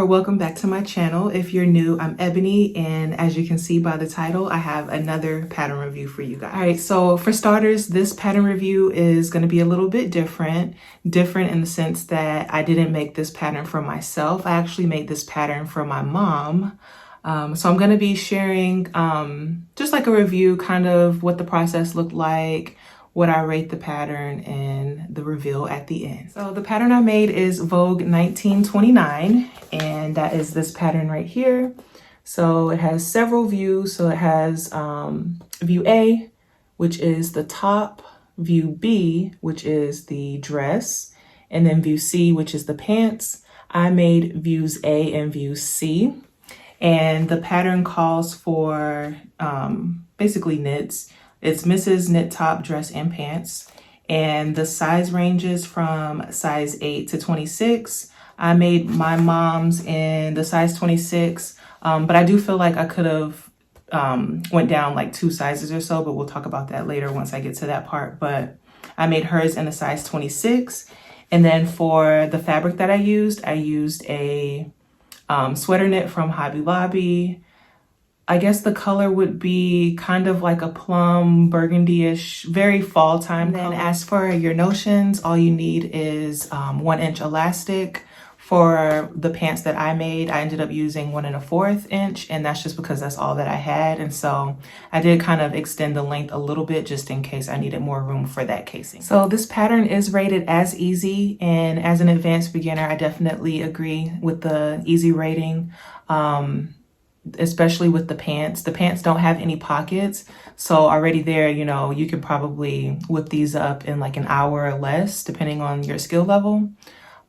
Welcome back to my channel. If you're new, I'm Ebony, and as you can see by the title, I have another pattern review for you guys. All right, so for starters, this pattern review is going to be a little bit different in the sense that I didn't make this pattern for myself. I actually made this pattern for my mom. So I'm going to be sharing just like a review, kind of what the process looked like, what I rate the pattern, and the reveal at the end. So the pattern I made is Vogue 1929, and that is this pattern right here. So it has several views. So it has view A, which is the top, view B, which is the dress, and then view C, which is the pants. I made views A and view C, and the pattern calls for basically knits. It's Mrs. Knit Top, Dress, and Pants. And the size ranges from size 8 to 26. I made my mom's in the size 26, but I do feel like I could have went down like 2 sizes or so, but we'll talk about that later once I get to that part. But I made hers in a size 26. And then for the fabric that I used a sweater knit from Hobby Lobby. I guess the color would be kind of like a plum burgundy-ish, very fall time color. Then as for your notions, all you need is 1-inch elastic. For the pants that I made, I ended up using 1 1/4 inch, and that's just because that's all that I had. And so I did kind of extend the length a little bit just in case I needed more room for that casing. So this pattern is rated as easy, and as an advanced beginner, I definitely agree with the easy rating. Especially with the pants. The pants don't have any pockets. So already there, you know, you could probably whip these up in like an hour or less, depending on your skill level.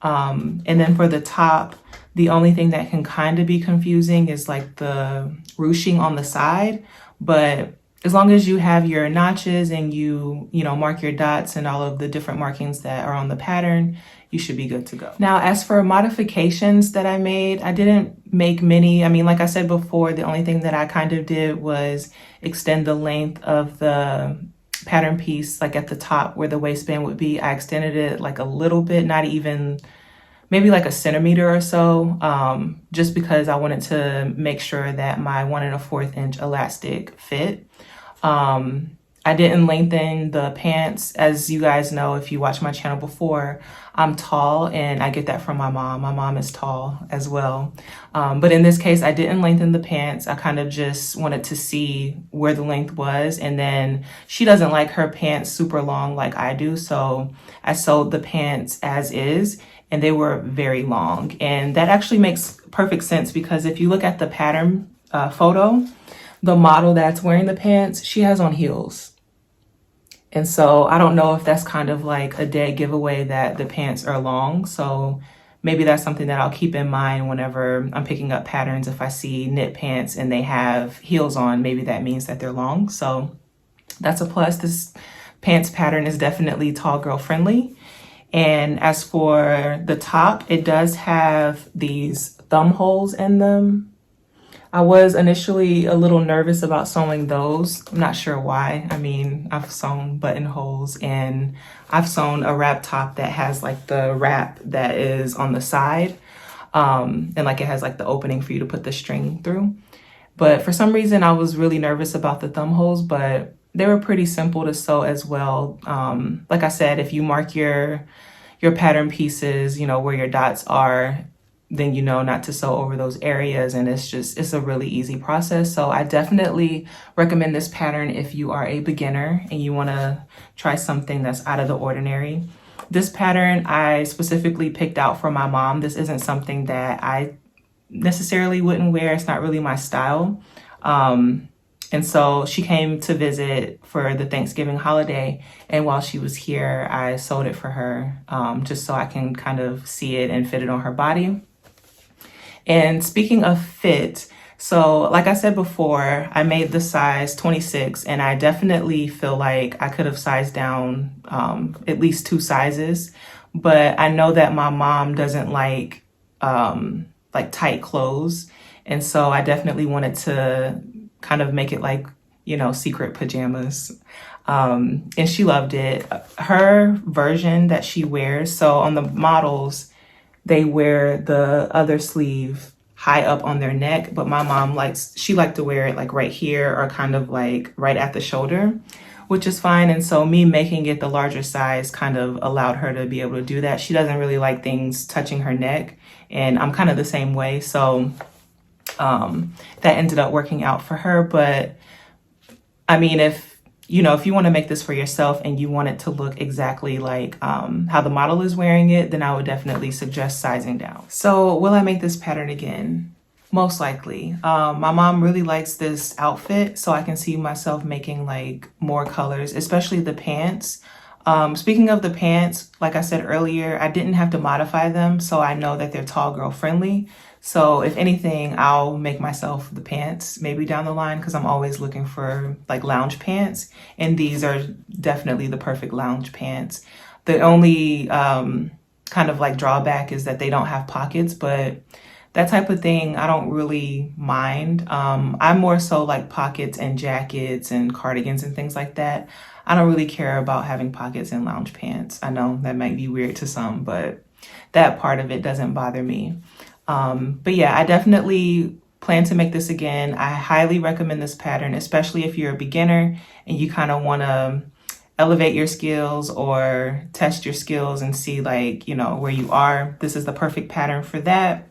And then for the top, the only thing that can kind of be confusing is like the ruching on the side. But as long as you have your notches and you mark your dots and all of the different markings that are on the pattern, you should be good to go. Now, as for modifications that I made, I didn't make many. I mean, like I said before, the only thing that I kind of did was extend the length of the pattern piece, like at the top where the waistband would be. I extended it like a little bit, not even, maybe like a centimeter or so, just because I wanted to make sure that my 1 1/4 inch elastic fit. I didn't lengthen the pants. As you guys know, if you watch my channel before, I'm tall, and I get that from my mom. My mom is tall as well. But in this case, I didn't lengthen the pants. I kind of just wanted to see where the length was. And then she doesn't like her pants super long like I do. So I sewed the pants as is, and they were very long. And that actually makes perfect sense because if you look at the pattern photo, the model that's wearing the pants, she has on heels. And so I don't know if that's kind of like a dead giveaway that the pants are long. So maybe that's something that I'll keep in mind whenever I'm picking up patterns. If I see knit pants and they have heels on, maybe that means that they're long. So that's a plus. This pants pattern is definitely tall girl friendly. And as for the top, it does have these thumb holes in them. I was initially a little nervous about sewing those. I'm not sure why. I mean, I've sewn buttonholes and I've sewn a wrap top that has like the wrap that is on the side. And like it has like the opening for you to put the string through. But for some reason, I was really nervous about the thumb holes, but they were pretty simple to sew as well. Like I said, if you mark your pattern pieces, you know, where your dots are, then you know not to sew over those areas, and it's a really easy process. So I definitely recommend this pattern if you are a beginner and you want to try something that's out of the ordinary. This pattern I specifically picked out for my mom. This isn't something that I necessarily wouldn't wear. It's not really my style. And so she came to visit for the Thanksgiving holiday, and while she was here, I sewed it for her just so I can kind of see it and fit it on her body. And speaking of fit, so like I said before, I made the size 26, and I definitely feel like I could have sized down at least 2 sizes. But I know that my mom doesn't like tight clothes. And so I definitely wanted to kind of make it like, you know, secret pajamas. And she loved it. Her version that she wears, so on the models, they wear the other sleeve high up on their neck, but my mom she liked to wear it like right here or kind of like right at the shoulder, which is fine. And so me making it the larger size kind of allowed her to be able to do that. She doesn't really like things touching her neck, and I'm kind of the same way. So that ended up working out for her. But I mean, if you want to make this for yourself and you want it to look exactly like how the model is wearing it, then I would definitely suggest sizing down. So will I make this pattern again? Most likely. My mom really likes this outfit, so I can see myself making like more colors, especially the pants. Speaking of the pants, like I said earlier, I didn't have to modify them, so I know that they're tall girl friendly. So if anything, I'll make myself the pants maybe down the line, because I'm always looking for like lounge pants, and these are definitely the perfect lounge pants. The only kind of like drawback is that they don't have pockets, but that type of thing I don't really mind. I'm more so like pockets and jackets and cardigans and things like that. I don't really care about having pockets in lounge pants. I know that might be weird to some, but that part of it doesn't bother me. But yeah, I definitely plan to make this again. I highly recommend this pattern, especially if you're a beginner and you kind of want to elevate your skills or test your skills and see like, where you are. This is the perfect pattern for that.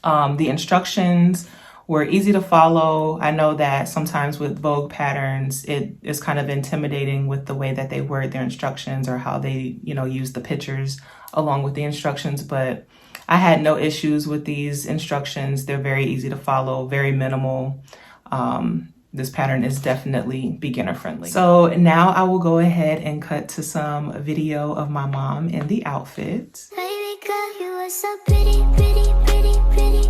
The instructions were easy to follow. I know that sometimes with Vogue patterns, it is kind of intimidating with the way that they word their instructions or how they, use the pictures along with the instructions, but I had no issues with these instructions. They're very easy to follow, very minimal. This pattern is definitely beginner friendly. So now I will go ahead and cut to some video of my mom in the outfit. Baby girl, you are so pretty, pretty, pretty, pretty.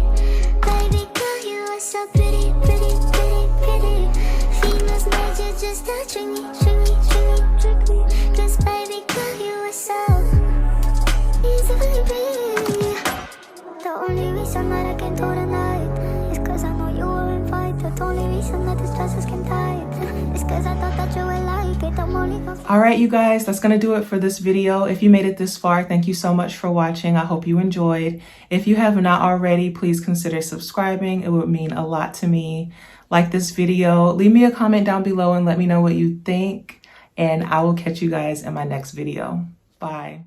Baby girl, you are so pretty, pretty, pretty, pretty. Females made you just to trick me, trick me, trick me, trick me. 'Cause baby girl, you are so easily pretty. The only reason that I can do tonight is 'cause I know you were invited. The only reason that this dress is skin tight is 'cause I thought that you would like it. I'm only gonna... All right, you guys, that's gonna do it for this video. If you made it this far, thank you so much for watching. I hope you enjoyed. If you have not already, please consider subscribing. It would mean a lot to me. Like this video, leave me a comment down below and let me know what you think. And I will catch you guys in my next video. Bye.